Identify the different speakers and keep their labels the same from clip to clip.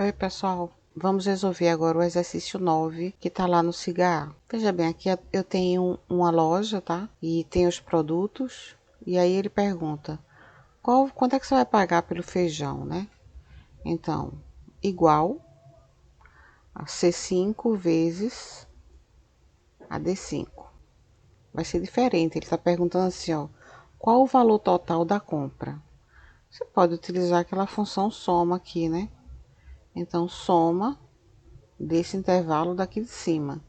Speaker 1: Oi, pessoal. Vamos resolver agora o exercício 9 que tá lá no Cigar. Veja bem, aqui eu tenho uma loja, tá? E tem os produtos. E aí ele pergunta, quanto é que você vai pagar pelo feijão, né? Então, igual a C5 vezes a D5. Vai ser diferente. Ele tá perguntando assim, ó, qual o valor total da compra? Você pode utilizar aquela função soma aqui, né? Então, soma desse intervalo daqui de cima,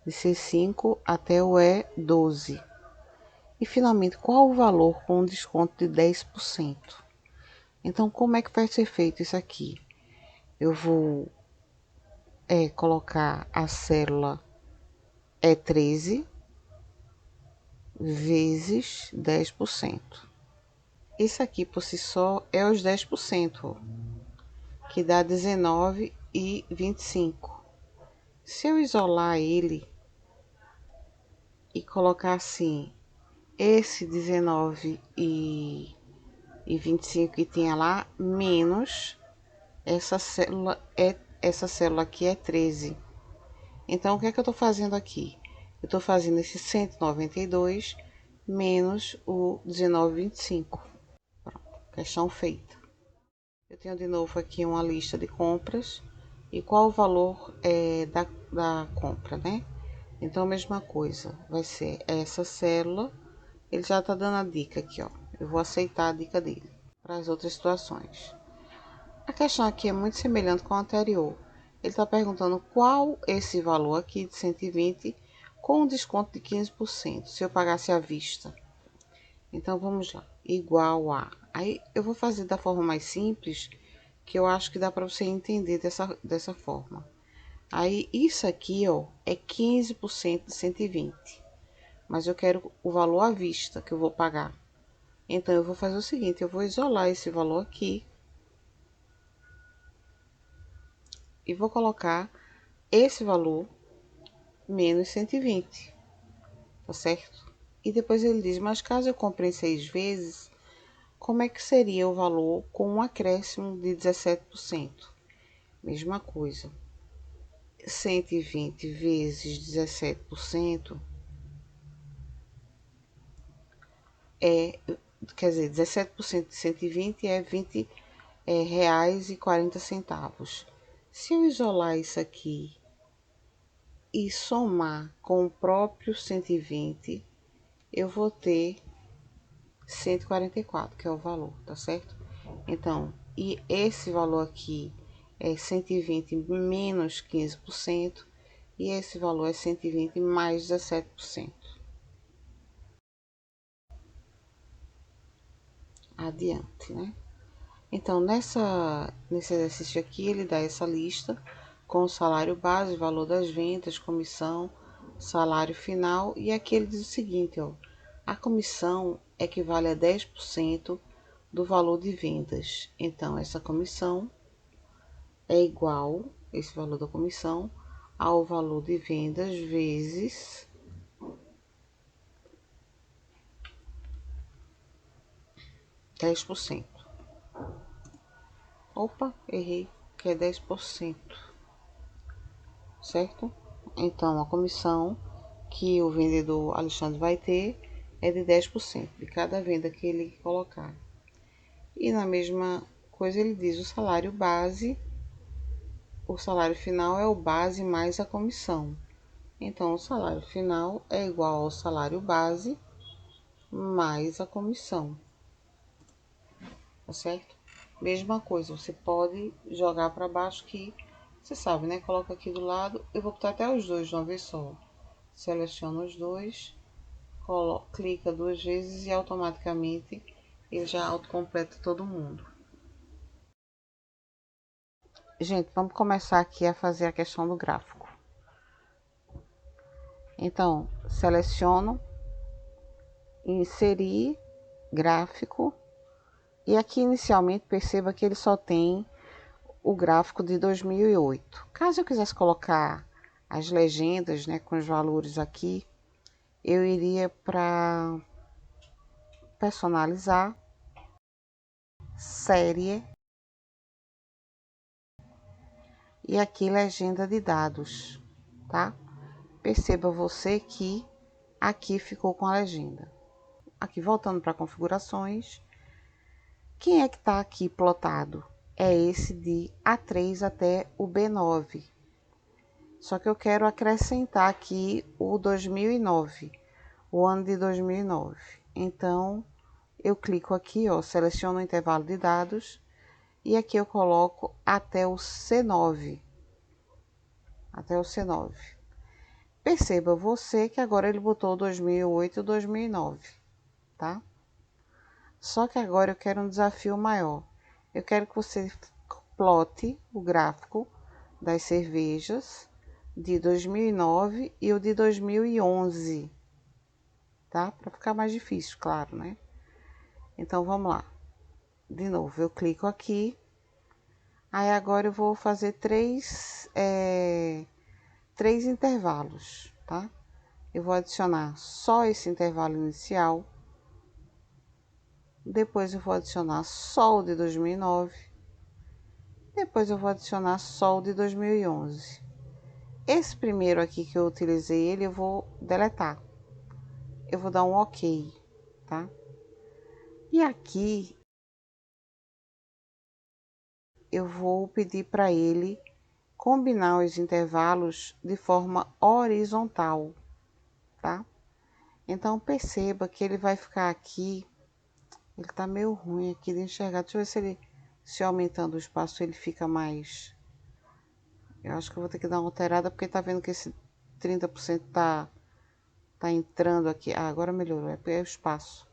Speaker 1: de C5 até o E12. E finalmente, qual o valor com um desconto de 10%? Então, como é que vai ser feito isso aqui? Eu vou colocar a célula E13 vezes 10%. Isso aqui por si só é os 10%, que dá 19,25. Se eu isolar ele e colocar assim, esse 19,25 que tinha lá, menos essa célula aqui é 13. Então, o que é que eu estou fazendo aqui? Eu estou fazendo esse 192 menos o 19,25. Pronto, questão feita. Eu tenho de novo aqui uma lista de compras e qual o valor da compra, né? Então, a mesma coisa, vai ser essa célula. Ele já está dando a dica aqui, ó. Eu vou aceitar a dica dele para as outras situações. A questão aqui é muito semelhante com a anterior. Ele está perguntando qual esse valor aqui de 120 com um desconto de 15%, se eu pagasse à vista. Então, vamos lá. Igual a... Aí, eu vou fazer da forma mais simples, que eu acho que dá para você entender dessa forma. Aí, isso aqui, ó, é 15% de 120. Mas eu quero o valor à vista que eu vou pagar. Então, eu vou fazer o seguinte, eu vou isolar esse valor aqui e vou colocar esse valor menos 120, tá certo? E depois ele diz, mas caso eu compre em 6 vezes, como é que seria o valor com um acréscimo de 17%? Mesma coisa. 120 vezes 17% quer dizer, 17% de 120 é 20 reais e 40 centavos. Se eu isolar isso aqui e somar com o próprio 120, eu vou ter 144, que é o valor, tá certo? Então, e esse valor aqui é 120 menos 15%, e esse valor é 120 mais 17%. Adiante, né? Então, nesse exercício aqui, ele dá essa lista com o salário base, valor das vendas, comissão, salário final. E aqui ele diz o seguinte, ó. A comissão equivale a 10% do valor de vendas. Então, essa comissão é igual, esse valor da comissão, ao valor de vendas vezes 10%. Opa, errei, que é 10%. Certo? Então, a comissão que o vendedor Alexandre vai ter é de 10% de cada venda que ele colocar. E na mesma coisa ele diz o salário final é o base mais a comissão. Então, o salário final é igual ao salário base mais a comissão. Tá certo? Mesma coisa, você pode jogar para baixo que você sabe, né? Coloca aqui do lado, eu vou botar até os dois de uma vez só. Seleciona os dois, clica duas vezes e automaticamente ele já autocompleta todo mundo. Gente, vamos começar aqui a fazer a questão do gráfico. Então, seleciono, inserir gráfico, e aqui inicialmente perceba que ele só tem o gráfico de 2008. Caso eu quisesse colocar as legendas, né, com os valores aqui, eu iria para personalizar, série, e aqui legenda de dados, tá? Perceba você que aqui ficou com a legenda. Aqui, voltando para configurações, quem é que está aqui plotado? É esse de A3 até o B9. Só que eu quero acrescentar aqui o 2009, o ano de 2009. Então, eu clico aqui, ó, seleciono o intervalo de dados e aqui eu coloco até o C9. Até o C9. Perceba você que agora ele botou 2008 e 2009, tá? Só que agora eu quero um desafio maior. Eu quero que você plote o gráfico das cervejas de 2009 e o de 2011, tá? Para ficar mais difícil, claro, né? Então, vamos lá. De novo, eu clico aqui. Aí, agora eu vou fazer três intervalos, tá? Eu vou adicionar só esse intervalo inicial. Depois eu vou adicionar só o de 2009. Depois eu vou adicionar só o de 2011. Esse primeiro aqui que eu utilizei, ele eu vou deletar. Eu vou dar um OK, tá? E aqui eu vou pedir para ele combinar os intervalos de forma horizontal, tá? Então perceba que ele vai ficar aqui, ele tá meio ruim aqui de enxergar. Deixa eu ver se ele, se aumentando o espaço ele fica mais. Eu acho que eu vou ter que dar uma alterada porque tá vendo que esse 30% tá entrando aqui. Ah, agora melhorou, é o espaço.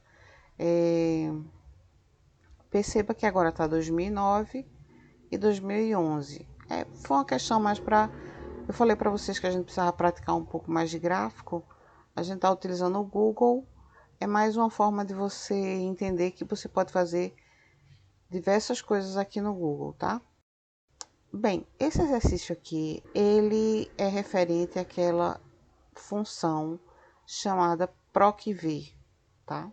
Speaker 1: Perceba que agora tá 2009 e 2011. Foi uma questão mais para... Eu falei para vocês que a gente precisava praticar um pouco mais de gráfico. A gente tá utilizando o Google. É mais uma forma de você entender que você pode fazer diversas coisas aqui no Google, tá? Bem, esse exercício aqui, ele é referente àquela função chamada procv, tá?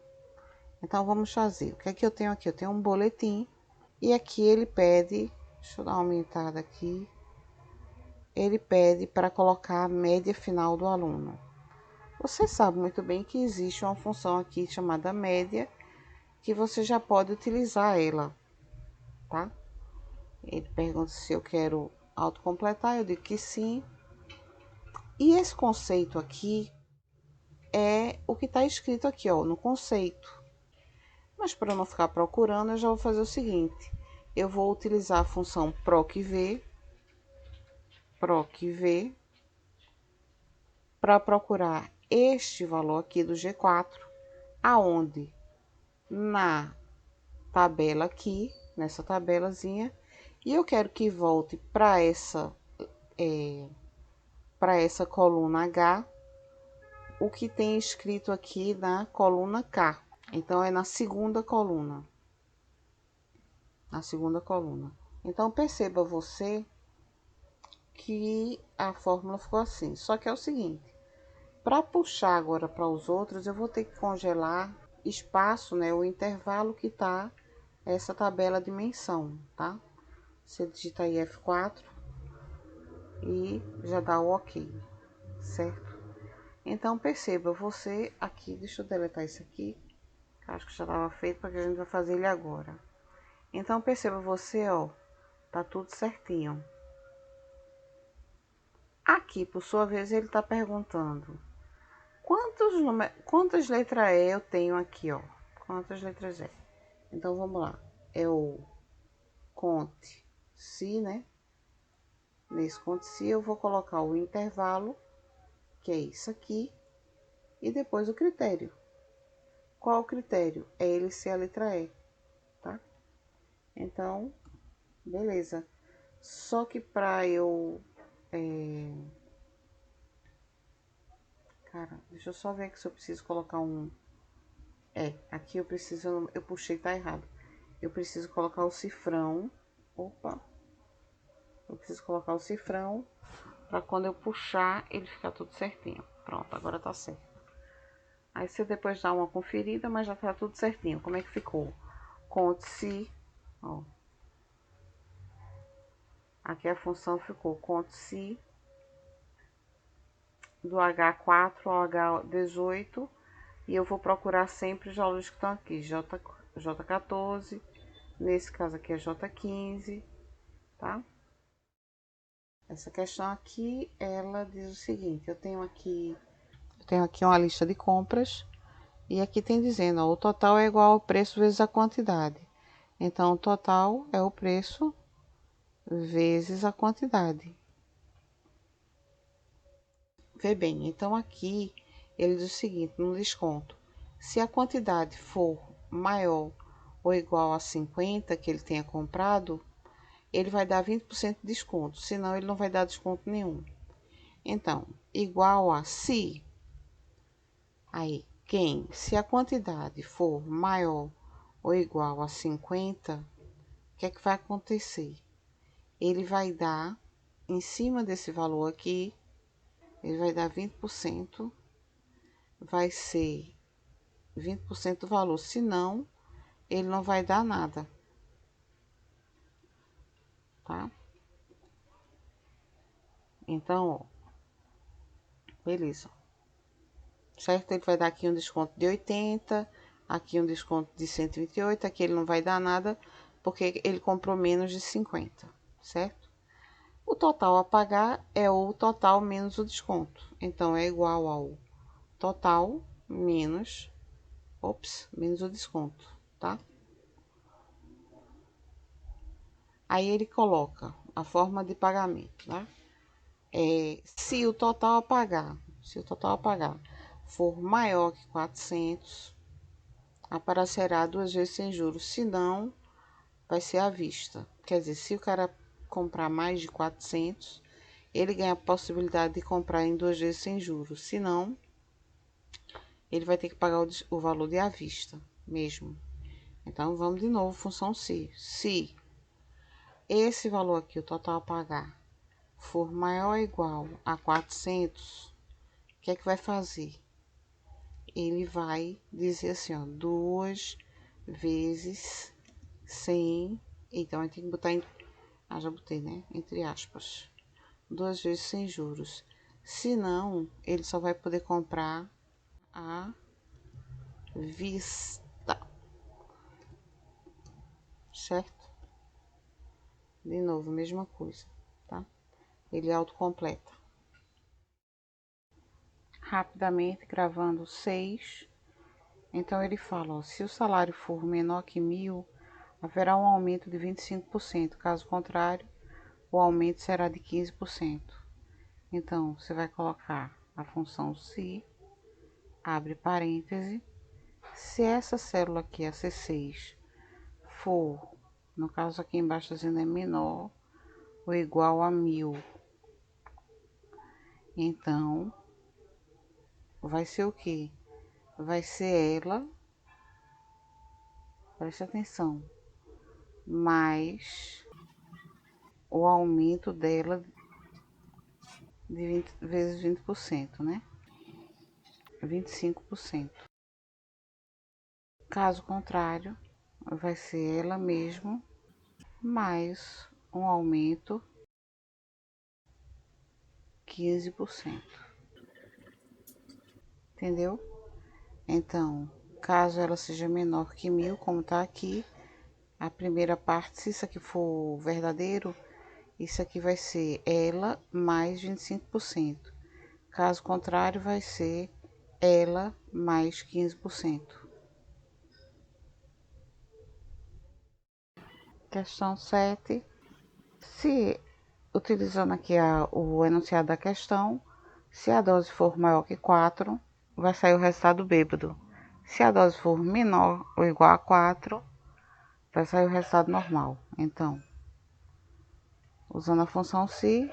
Speaker 1: Então, vamos fazer. O que é que eu tenho aqui? Eu tenho um boletim e aqui ele pede, deixa eu dar uma aumentada aqui, ele pede para colocar a média final do aluno. Você sabe muito bem que existe uma função aqui chamada média, que você já pode utilizar ela, tá? Ele pergunta se eu quero autocompletar, eu digo que sim. E esse conceito aqui é o que está escrito aqui, ó, no conceito. Mas para não ficar procurando, eu já vou fazer o seguinte. Eu vou utilizar a função procv, para procurar este valor aqui do G4, aonde na tabela aqui, nessa tabelazinha, e eu quero que volte para essa coluna H, o que tem escrito aqui na coluna K. Então, é na segunda coluna. Na segunda coluna. Então, perceba você que a fórmula ficou assim. Só que é o seguinte, para puxar agora para os outros, eu vou ter que congelar espaço, né, o intervalo que tá essa tabela de menção, tá? Você digita aí F4 e já dá o OK, certo? Então, perceba você aqui, deixa eu deletar isso aqui, que acho que já estava feito, porque a gente vai fazer ele agora. Então, perceba você, ó, tá tudo certinho. Aqui, por sua vez, ele tá perguntando quantas letras E eu tenho aqui, ó. Quantas letras E? Então, vamos lá. É o conte se, né? Nesse conte se eu vou colocar o intervalo, que é isso aqui, e depois o critério. Qual o critério? É ele ser a letra E, tá? Então, beleza. Só que para eu... Cara, deixa eu só ver aqui se eu preciso colocar um... aqui eu preciso... Eu puxei, tá errado. Eu preciso colocar o cifrão. Opa! Eu preciso colocar o cifrão para quando eu puxar ele ficar tudo certinho. Pronto, agora tá certo. Aí você depois dá uma conferida, mas já tá tudo certinho. Como é que ficou? Conte-se, ó. Aqui a função ficou conte-se do H4 ao H18. E eu vou procurar sempre os valores que estão aqui. J14, nesse caso aqui é J15, tá? Essa questão aqui, ela diz o seguinte, eu tenho aqui uma lista de compras, e aqui tem dizendo, ó, o total é igual ao preço vezes a quantidade. Então, o total é o preço vezes a quantidade. Vê bem, então aqui ele diz o seguinte, no desconto, se a quantidade for maior ou igual a 50 que ele tenha comprado, ele vai dar 20% de desconto, senão ele não vai dar desconto nenhum. Então, igual a se, aí, se a quantidade for maior ou igual a 50, o que é que vai acontecer? Ele vai dar, em cima desse valor aqui, ele vai dar 20%, vai ser 20% do valor, senão ele não vai dar nada, tá? Então, ó, beleza. Certo? Ele vai dar aqui um desconto de 80, aqui um desconto de 128, aqui ele não vai dar nada, porque ele comprou menos de 50, certo? O total a pagar é o total menos o desconto. Então, é igual ao total menos, menos o desconto, tá? Aí ele coloca a forma de pagamento, tá? Se o total a pagar for maior que 400, aparecerá 2 vezes sem juros, se não, vai ser à vista. Quer dizer, se o cara comprar mais de 400, ele ganha a possibilidade de comprar em 2 vezes sem juros, se não, ele vai ter que pagar o valor de à vista mesmo. Então, vamos de novo, função se. Se esse valor aqui, o total a pagar, for maior ou igual a 400, o que é que vai fazer? Ele vai dizer assim, ó, 2 vezes 100. Então, a gente tem que botar já botei, né? Entre aspas. 2 vezes sem juros. Se não, ele só vai poder comprar à vista. Certo? De novo, mesma coisa, tá? Ele autocompleta. Rapidamente, gravando 6. Então, ele fala, ó, se o salário for menor que 1.000, haverá um aumento de 25%. Caso contrário, o aumento será de 15%. Então, você vai colocar a função se, abre parêntese. Se essa célula aqui, a C6, for, no caso aqui embaixo dizendo é menor ou igual a 1.000, então, vai ser o que? Vai ser ela, preste atenção, mais o aumento dela de 20 vezes 20%, né? 25%. Caso contrário, vai ser ela mesmo mais um aumento 15%. Entendeu? Então, caso ela seja menor que 1.000, como tá aqui, a primeira parte, se isso aqui for verdadeiro, isso aqui vai ser ela mais 25%. Caso contrário, vai ser ela mais 15%. Questão 7. Se, utilizando aqui o enunciado da questão, se a dose for maior que 4, vai sair o resultado bêbado. Se a dose for menor ou igual a 4, vai sair o resultado normal. Então, usando a função se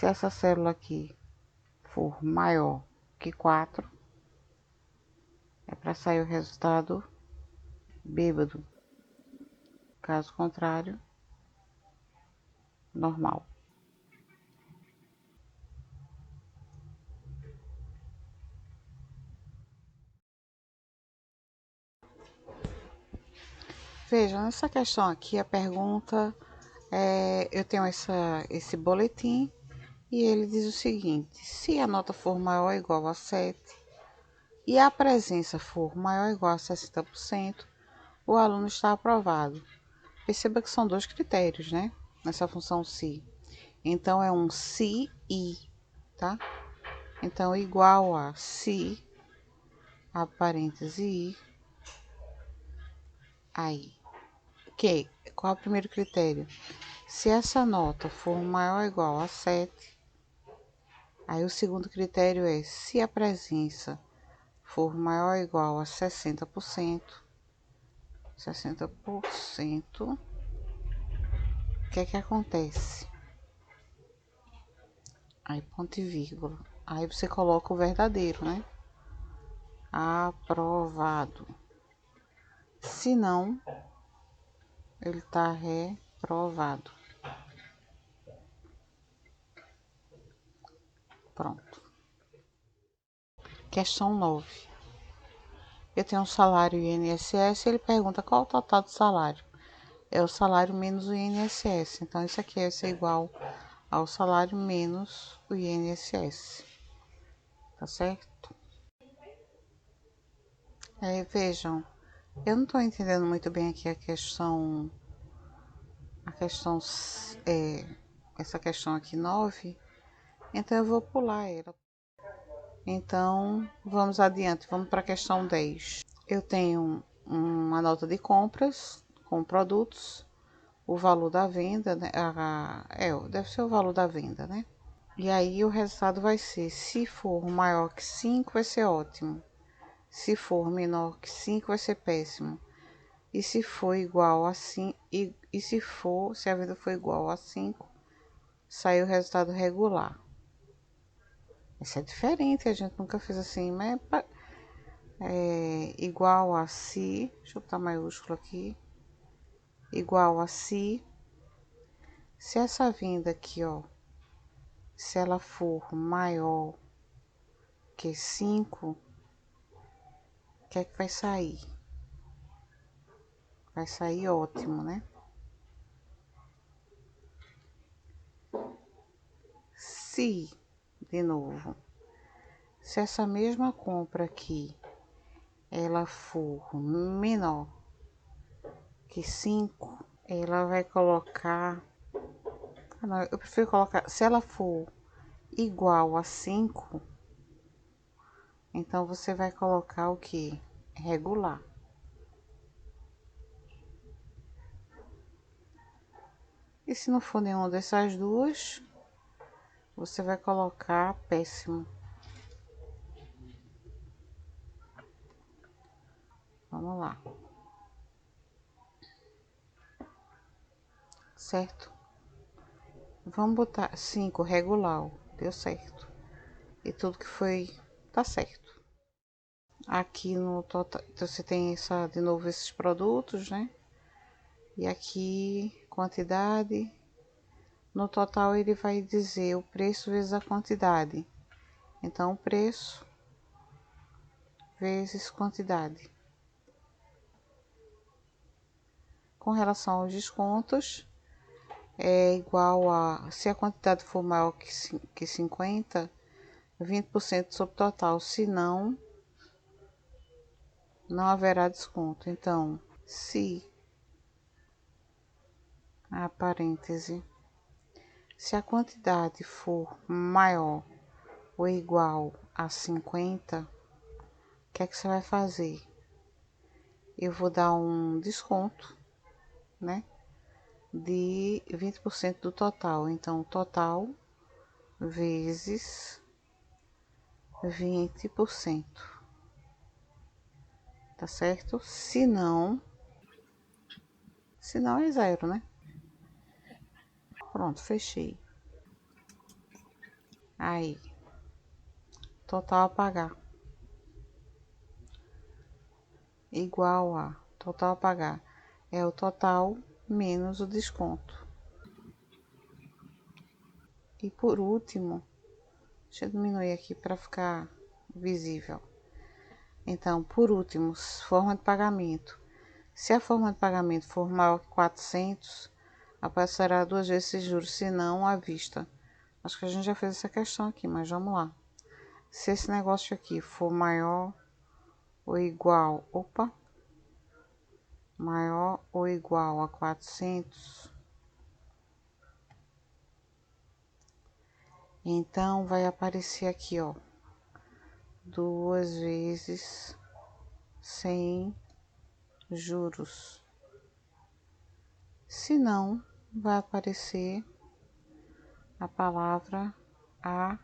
Speaker 1: essa célula aqui for maior que 4, é para sair o resultado bêbado. Caso contrário, normal. Veja, nessa questão aqui, a pergunta Eu tenho esse boletim e ele diz o seguinte: se a nota for maior ou igual a 7 e a presença for maior ou igual a 60%, o aluno está aprovado. Perceba que são dois critérios, né? Nessa função se. Então, é um se e, tá? Então, igual a se, a parêntese i, aí. Qual é o primeiro critério? Se essa nota for maior ou igual a 7, aí o segundo critério é se a presença for maior ou igual a 60%, o que é que acontece? Aí ponto e vírgula. Aí você coloca o verdadeiro, né? Aprovado. Se não, ele tá reprovado. Pronto. Questão 9. Eu tenho um salário INSS, ele pergunta qual o total do salário. É o salário menos o INSS. Então, isso aqui vai ser igual ao salário menos o INSS. Tá certo? Vejam, eu não estou entendendo muito bem aqui essa questão aqui 9, então eu vou pular ela. Então, vamos adiante, vamos para a questão 10. Eu tenho uma nota de compras com produtos, o valor da venda, né? Deve ser o valor da venda, né? E aí o resultado vai ser, se for maior que 5, vai ser ótimo. Se for menor que 5, vai ser péssimo. E se for igual a 5, se a venda for igual a 5, sai o resultado regular. Isso é diferente, a gente nunca fez assim, mas igual a se, deixa eu botar maiúsculo aqui, igual a se essa venda aqui, ó, se ela for maior que 5, o que é que vai sair? Vai sair ótimo, né? Se, de novo, se essa mesma compra aqui, ela for menor que 5, ela vai colocar... não, eu prefiro colocar... Se ela for igual a 5, então você vai colocar o que? Regular. E se não for nenhuma dessas duas, você vai colocar péssimo. Vamos lá. Certo? Vamos botar 5 regular, ó. Deu certo. E tudo que foi, tá certo. Aqui no total, então você tem de novo esses produtos, né? E aqui, quantidade. No total, ele vai dizer o preço vezes a quantidade. Então, preço vezes quantidade. Com relação aos descontos, é igual a... Se a quantidade for maior que 50, 20% sobre o total. Se não, não haverá desconto. Então, se a parêntese, se a quantidade for maior ou igual a 50, o que é que você vai fazer? Eu vou dar um desconto, né? De 20% do total. Então, total vezes 20%. Tá certo? Se não é zero, né? Pronto, fechei. Aí, total a pagar. Igual a total a pagar. É o total menos o desconto. E por último, deixa eu diminuir aqui para ficar visível. Então, por último, forma de pagamento. Se a forma de pagamento for maior que 400, aparecerá duas vezes esses juros, se não à vista. Acho que a gente já fez essa questão aqui, mas vamos lá. Se esse negócio aqui for maior ou igual, maior ou igual a 400, então vai aparecer aqui, ó, duas vezes sem juros. Se não, vai aparecer a palavra à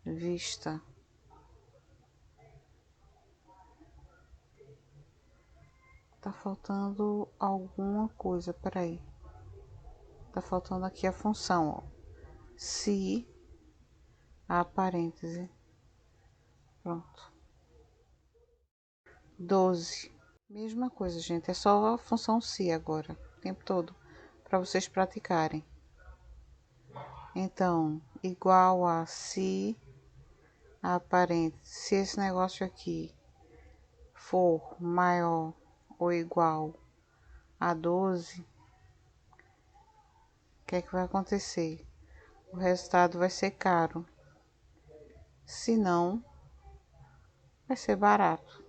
Speaker 1: vista. Tá faltando alguma coisa, peraí. Tá faltando aqui a função, ó. Se a parêntese. Pronto. 12. Mesma coisa, gente. É só a função se agora, o tempo todo, para vocês praticarem. Então, igual a se a parêntese. Se esse negócio aqui for maior ou igual a 12, o que é que vai acontecer? O resultado vai ser caro. Se não, vai ser barato.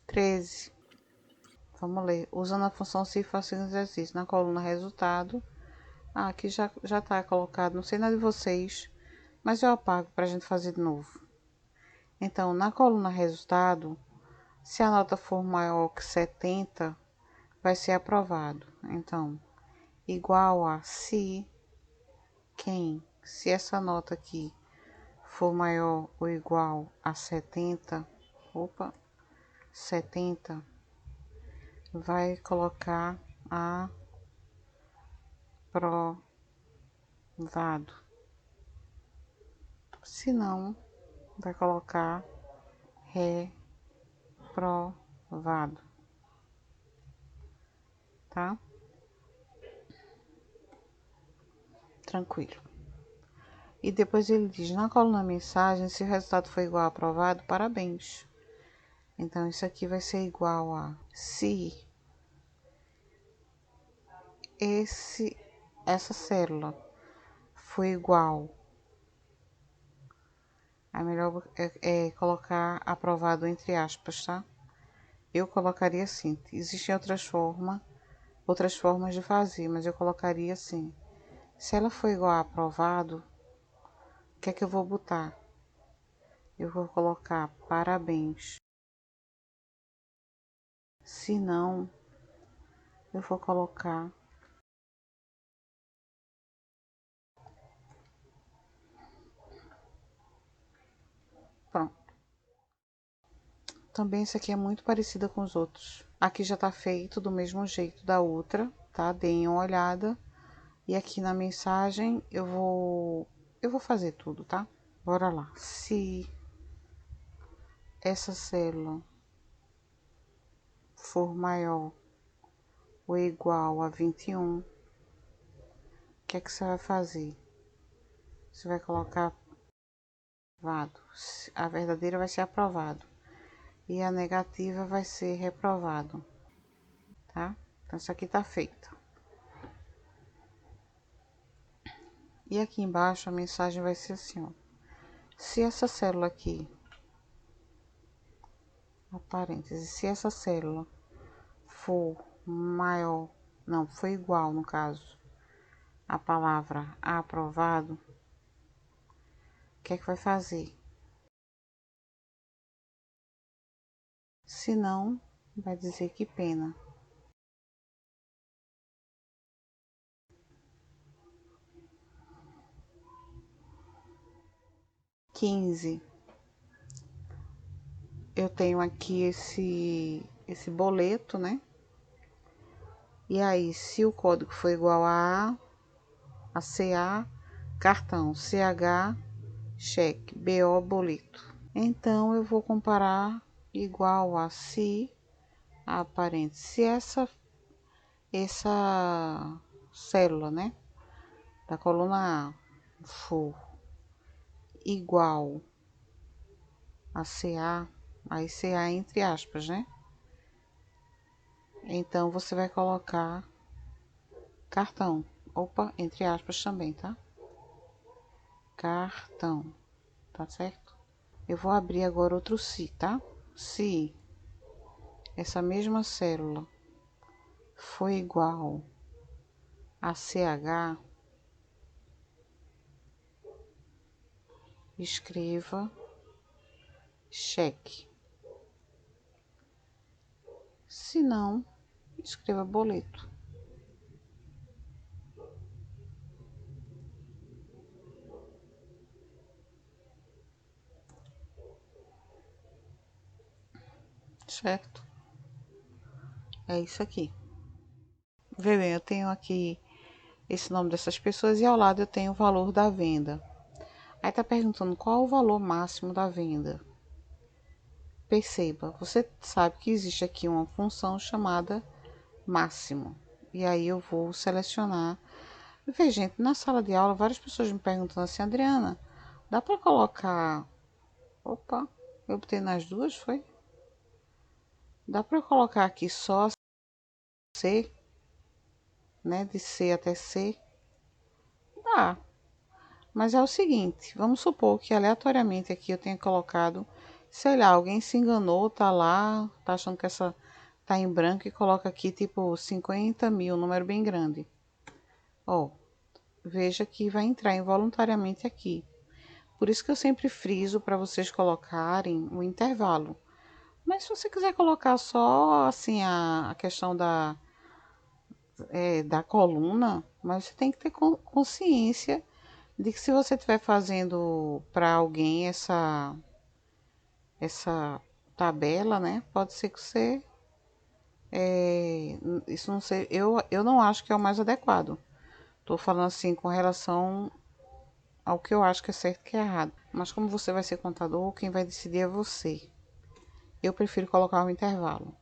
Speaker 1: 13. Vamos ler. Usando a função se faça o exercício na coluna resultado. Aqui já tá colocado. Não sei nada de vocês, mas eu apago para a gente fazer de novo. Então, na coluna resultado, se a nota for maior que 70, vai ser aprovado. Então, igual a se se essa nota aqui for maior ou igual a 70, 70, vai colocar aprovado. Se não, vai colocar reprovado, tá? Tranquilo. E depois ele diz, na coluna mensagem, se o resultado for igual a aprovado, parabéns. Então, isso aqui vai ser igual a se essa célula for igual, a melhor é colocar aprovado entre aspas, tá? Eu colocaria assim. Existem outras formas de fazer, mas eu colocaria assim. Se ela for igual a aprovado, o que é que eu vou botar? Eu vou colocar parabéns. Se não, eu vou colocar pronto. Também esse aqui é muito parecida com os outros. Aqui já tá feito do mesmo jeito da outra, tá? Deem uma olhada. E aqui na mensagem eu vou fazer tudo, tá? Bora lá. Se essa célula for maior ou igual a 21, o que é que você vai fazer? Você vai colocar aprovado. A verdadeira vai ser aprovado. E a negativa vai ser reprovado, tá? Então, isso aqui tá feito. E aqui embaixo a mensagem vai ser assim, ó. Se essa célula aqui, a parêntese, se essa célula for maior, não, for igual no caso, a palavra aprovado, o que é que vai fazer? Se não, vai dizer que pena. 15. Eu tenho aqui esse boleto, né? E aí, se o código for igual a CA, cartão, CH, cheque, BO, boleto. Então, eu vou comparar igual a se, a parêntese, se essa célula, né, da coluna A for igual a CA, aí CA entre aspas, né? Então, você vai colocar cartão. Opa, entre aspas também, tá? Cartão, tá certo? Eu vou abrir agora outro se, tá? Se essa mesma célula for igual a CH, escreva cheque. Se não, escreva boleto. Certo? É isso aqui. Vê bem, eu tenho aqui esse nome dessas pessoas e ao lado eu tenho o valor da venda. Aí tá perguntando qual o valor máximo da venda. Perceba, você sabe que existe aqui uma função chamada máximo. E aí eu vou selecionar. Vê, gente, na sala de aula, várias pessoas me perguntando assim, Adriana, dá para colocar... Opa, eu botei nas duas, foi? Dá para colocar aqui só C, né? De C até C? Dá. Mas é o seguinte, vamos supor que aleatoriamente aqui eu tenha colocado, sei lá, alguém se enganou, tá lá, tá achando que essa tá em branco e coloca aqui tipo 50 mil, um número bem grande. Ó, veja que vai entrar involuntariamente aqui. Por isso que eu sempre friso para vocês colocarem o intervalo. Mas se você quiser colocar só assim a questão da coluna, mas você tem que ter consciência de que se você estiver fazendo para alguém essa tabela, né? Pode ser que você isso não sei, eu não acho que é o mais adequado. Tô falando assim com relação ao que eu acho que é certo e que é errado. Mas como você vai ser contador, quem vai decidir é você. Eu prefiro colocar um intervalo.